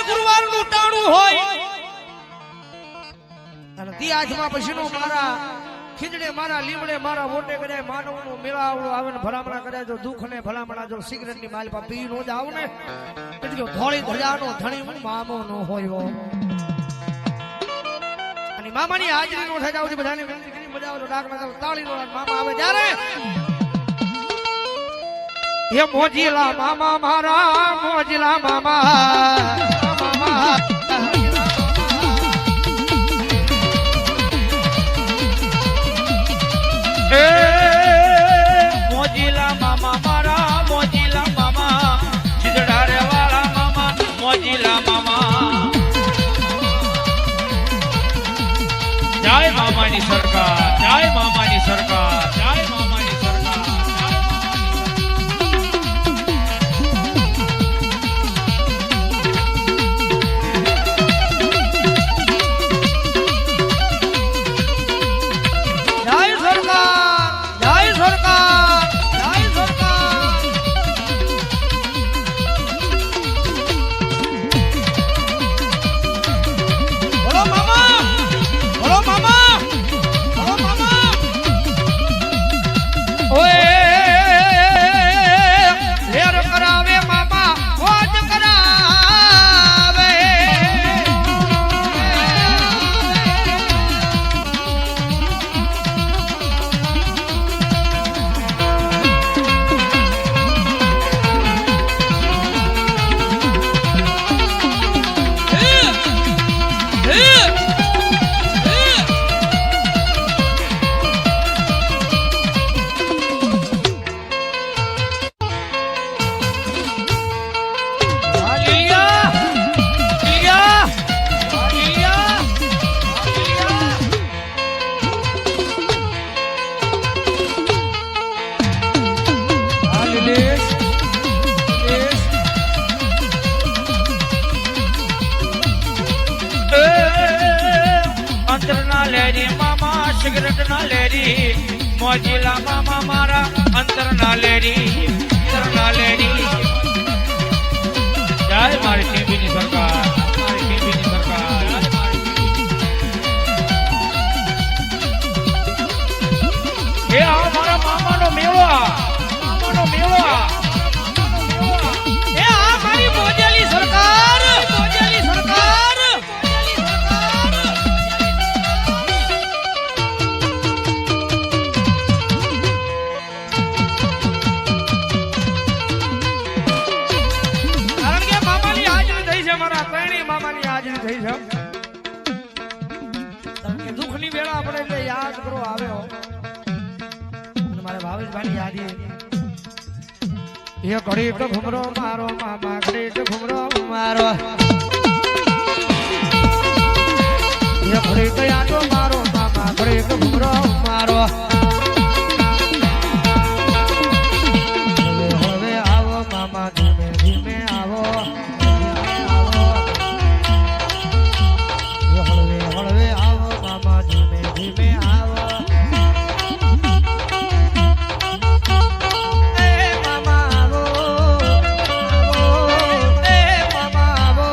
દર ગુરુવારનું ટાણું હોય અને દી આજમાં પછીનો મારા ખીજડે મારા લીમડે મારા વોટે કદાય માનવનો મેળાવડો આવે ને ભલામણા કદાય જો દુઃખ ને ભલામણા જો સિગરેટની માલપા પી નો જાવ ને એટલે ધોળી ધજાનો ધણી હું મામો નો હોય અને મામાની હાજરી નો થઈ જાવ બધાને મજા આવે ડાક ના તાળી નો મામા આવે ત્યારે એ મોજીલા મામા મારા મોજીલા મામા મામા મોજીલા મામા મારા મોજીલા મામા ખીજડા રે વાળા મામા મોજીલા મામા જય મામાની સરકાર જય મામાની સરકાર જય મામાની સરકાર સિગરેટ ના લેરી મોજીલા મામા મારા અંતર ના લેરી જય મારી ટીવીની સરકાર મારી ટીવીની સરકાર એ આ મારા મામાનો મેળો એ આ મારી મોજેલી સરકાર મોજેલી સરકાર દુઃખની વેળા આપણે એટલે યાદ કરો આવ્યો મારે ભાવેશભાઈ યાદી એ ઘડી તો ઘુમરો મારો મામા ઘડી તો ઘુમરો મારો એ ઘડી તો યાદો મારો મામા ઘડી તો ઘુમરો મારો હવે આવો મામા ધીમે ધીમે આવો હળવે આવો મામા ધીમે ધીમે આવો એ મામા આવો એ મામા આવો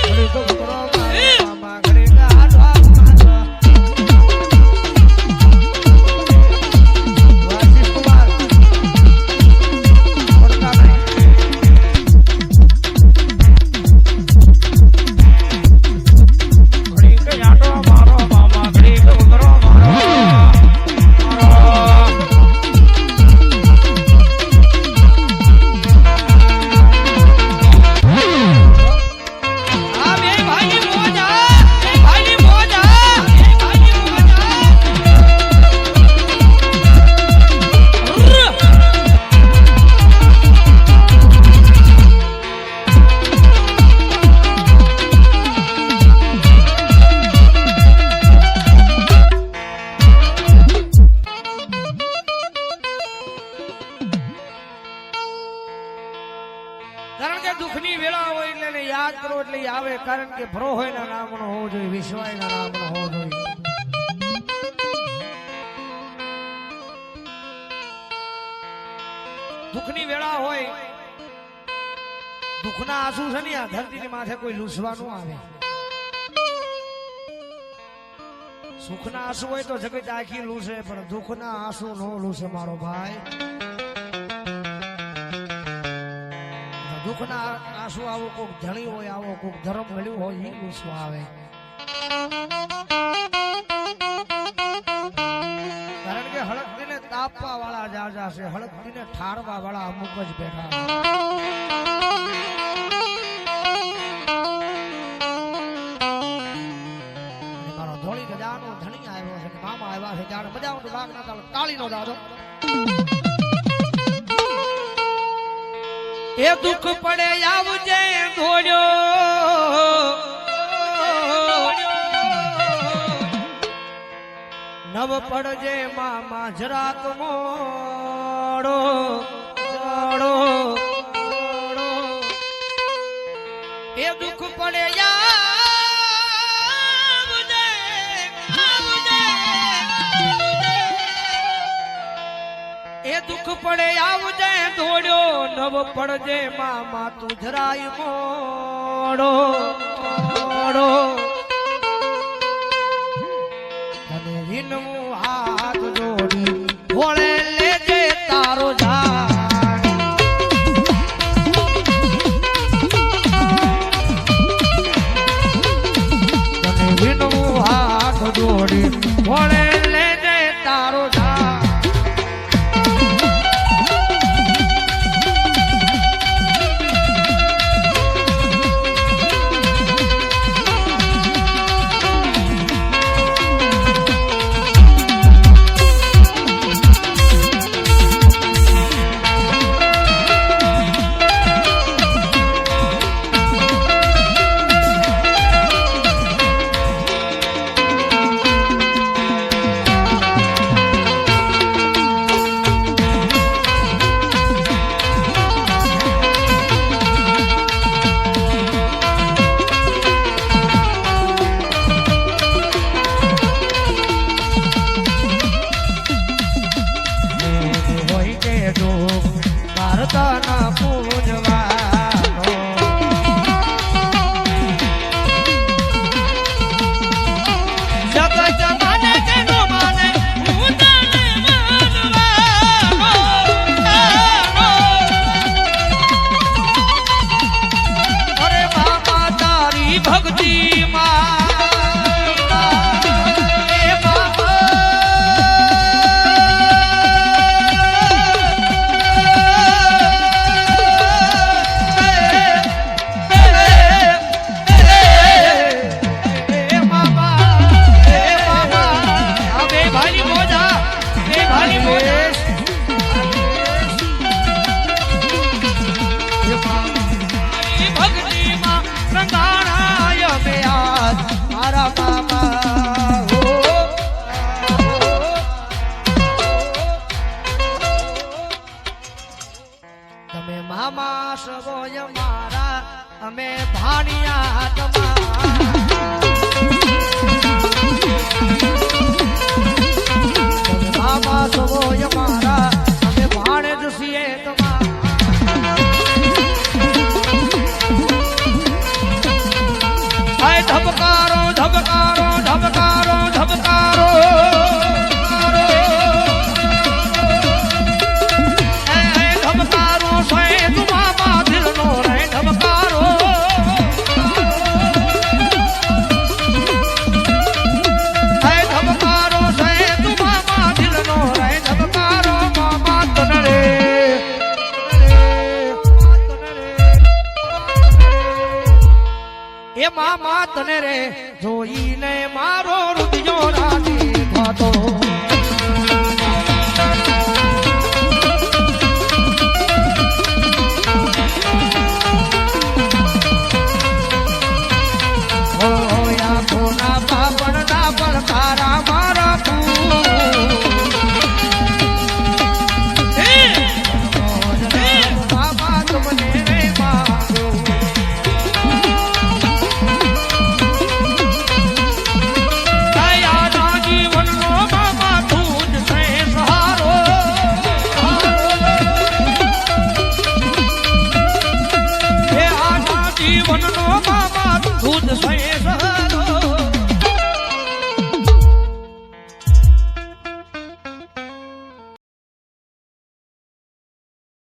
ઘડી તો ઘુમરો મામા ઘડી તો હાડવા વાસી કુમાર પડતા નહીં દુઃખની વેળા હોય એટલે એને યાદ કરો એટલે આવે કારણ કે ભરો હોય ના નામનો હોવો જોઈએ વિશ્વાય ના નામનો હોવો જોઈએ દુઃખની વેળા હોય દુઃખના આંસુ છે ને આ ધરતીની માથે કોઈ લૂસવા ન આવે. સુખના આંસુ હોય તો જગત આખી લૂસે, પણ દુઃખના આંસુ નો લૂસે મારો ભાઈ. દુઃખના આંસુ આવો કોક ધણી હોય, આવો કોક ધર્મ મળ્યું હોય એ લૂસવા આવે. કારણ કે હળદીને તાપવા વાળા જાજા છે, હળદીને ઠારવા વાળા અમુક જ બેઠા છે. મારો ધોળી ગજાનો ધણી આવ્યો છે, મામા આવ્યા છે, ત્યારે મજા આવે વાગ ના ચાલે તાળી નો દાદો. એ દુઃખ પડે આવજે ધોળ્યો, નવ પડજે મામા જરાક મોડો જોડો જોડો. એ દુઃખ પડે આવજે, આવજે. એ દુઃખ પડે આવજે ધોળ્યો, નવ પડજે મામા તું જરાય મોડો મોડો. તને વિનવું હાથ જોડી ભોળે લેજે તારો જાણ. તને વિનવું હાથ જોડી ભોળે લેજે તારો જાણ. ભારતના પૂજવાનો જગત માને કે નો માને, હું તને માનવાનો. અરે બાપા તારી ભક્તિ મામા સવોય મારા અમે ભાણિયા તમારા. મામા સવોય મારા અમે ભાણે જ છીએ તમારા. ધબકારો ધબકારો ધબકારો ધબકારો. એ મામા તને રે જોઈને મારો રુદિયો રાજી થતો. હોયા કોના પાપણ ના પડકારા મારા મામા તમને રે માગો. જીવનનો મામા દૂધ સહે સહ